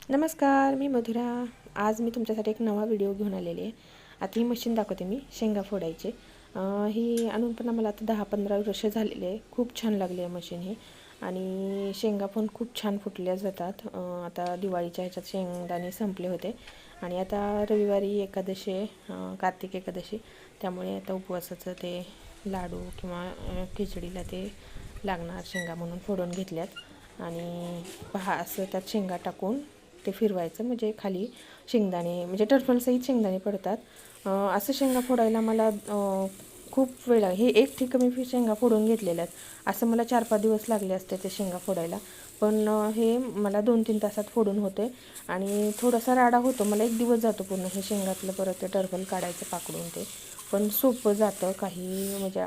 नमस्कार, मी मधुरा. आज मी तुमच्यासाठी एक नवा व्हिडिओ घेऊन आलेली आहे. आता ही मशीन दाखवते मी शेंगा फोडायची. ही आणून पण आम्हाला आता 10-15 वर्ष झालेले आहे. खूप छान लागली आहे मशीन ही आणि शेंगा पण खूप छान फुटल्या जातात. आता दिवाळीच्या ह्याच्यात शेंगदाणे संपले होते आणि आता रविवारी एकादशी आहे, कार्तिक एकादशी. त्यामुळे आता उपवासाचं ते लाडू किंवा खिचडीला ते लागणार शेंगा म्हणून फोडून घेतल्यात आणि पहा असं त्यात शेंगा टाकून ते फिरवायचं म्हणजे खाली शेंगदाणे म्हणजे टरफलसहित शेंगदाणे पडतात. असं शेंगा फोडायला मला खूप वेळ हे एक ठिकाणी मी शेंगा फोडून घेतलेल्या आहेत. असं मला 4-5 दिवस लागले असते ते शेंगा फोडायला, पण हे मला 2-3 तासात फोडून होते आणि थोडासा राडा होतो. मला 1 दिवस जातो पूर्ण हे शेंगातलं परत ते टरफल काढायचं पाकडून ते, पण सोपं जातं. काही म्हणजे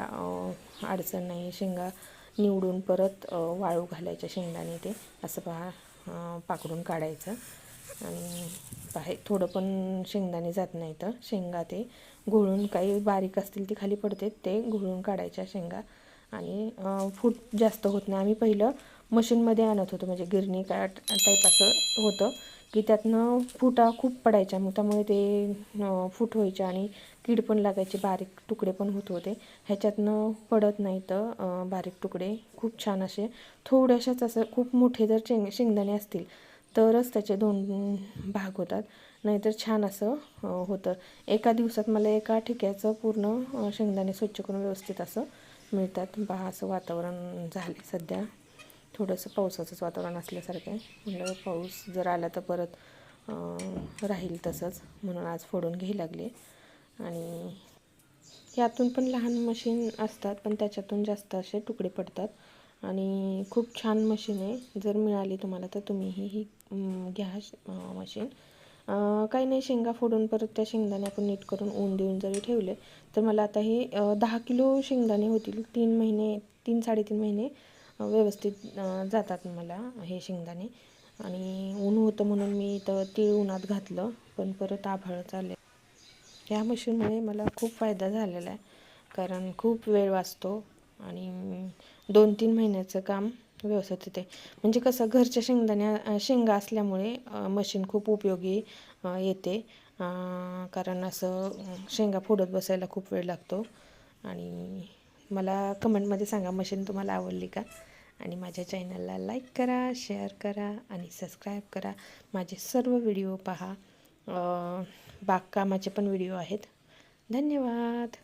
अडचण नाही. शेंगा निवडून परत वाळू घालायच्या शेंगदाणे ते असं पहा पाकडून काढायचं आणि थोडं पण शेंगदाणे जात नाही तर शेंगा ते घोळून काही बारीक असतील ती खाली पडते ते घोळून काढायच्या शेंगा आणि फूट जास्त होत नाही. आम्ही पहिलं मशीनमध्ये आणत होतो म्हणजे गिरणी टाईप असं होतं की त्यातनं फुटा खूप पडायच्या, मग त्यामुळे ते फूट व्हायच्या आणि कीड पण लागायची, बारीक तुकडे पण होत होते. ह्याच्यातनं पडत नाही तर बारीक तुकडे खूप छान असे थोड्याशाच असं खूप मोठे जर शेंगदाणे असतील तरच त्याचे 2 भाग होतात, नाहीतर छान असं होतं. एका दिवसात मला एका ठिक्याचं पूर्ण शेंगदाणे स्वच्छ करून व्यवस्थित असं मिळतात. पहा असं वातावरण झाले सध्या थोडंसं पावसाचंच वातावरण असल्यासारखं आहे. म्हणजे पाऊस जर आला तर परत राहील तसंच, म्हणून आज फोडून घ्यायला लागले. आणि यातून पण लहान मशीन असतात पण त्याच्यातून जास्त असे तुकडे पडतात आणि खूप छान मशीन आहे. जर मिळाली तुम्हाला तर तुम्हीही ही घ्या मशीन. काही नाही, शेंगा फोडून परत त्या शेंगदाणे आपण नीट करून ऊन देऊन जरी ठेवले तर मला आता हे 10 किलो शेंगदाणे होतील. 3-3.5 महिने व्यवस्थित जातात मला हे शेंगदाणे. आणि ऊन होतं म्हणून मी इथं तीळ उन्हात घातलं, पण परत आभाळ चालले. ह्या मशीनमुळे मला खूप फायदा झालेला आहे, कारण खूप वेळ वाचतो आणि 2-3 महिन्याचं काम व्यवस्थित होते. म्हणजे कसं घरच्या शेंगा असल्यामुळे मशीन खूप उपयोगी येते, कारण असं शेंगा फोडत बसायला खूप वेळ लागतो. आणि मला कमेंटमध्ये सांगा मशीन तुम्हाला आवडली का, आणि माझ्या चॅनलला लाईक करा, शेअर करा आणि सबस्क्राईब करा. माझे सर्व व्हिडिओ पहा. बागकामाचे पण व्हिडिओ आहेत. धन्यवाद.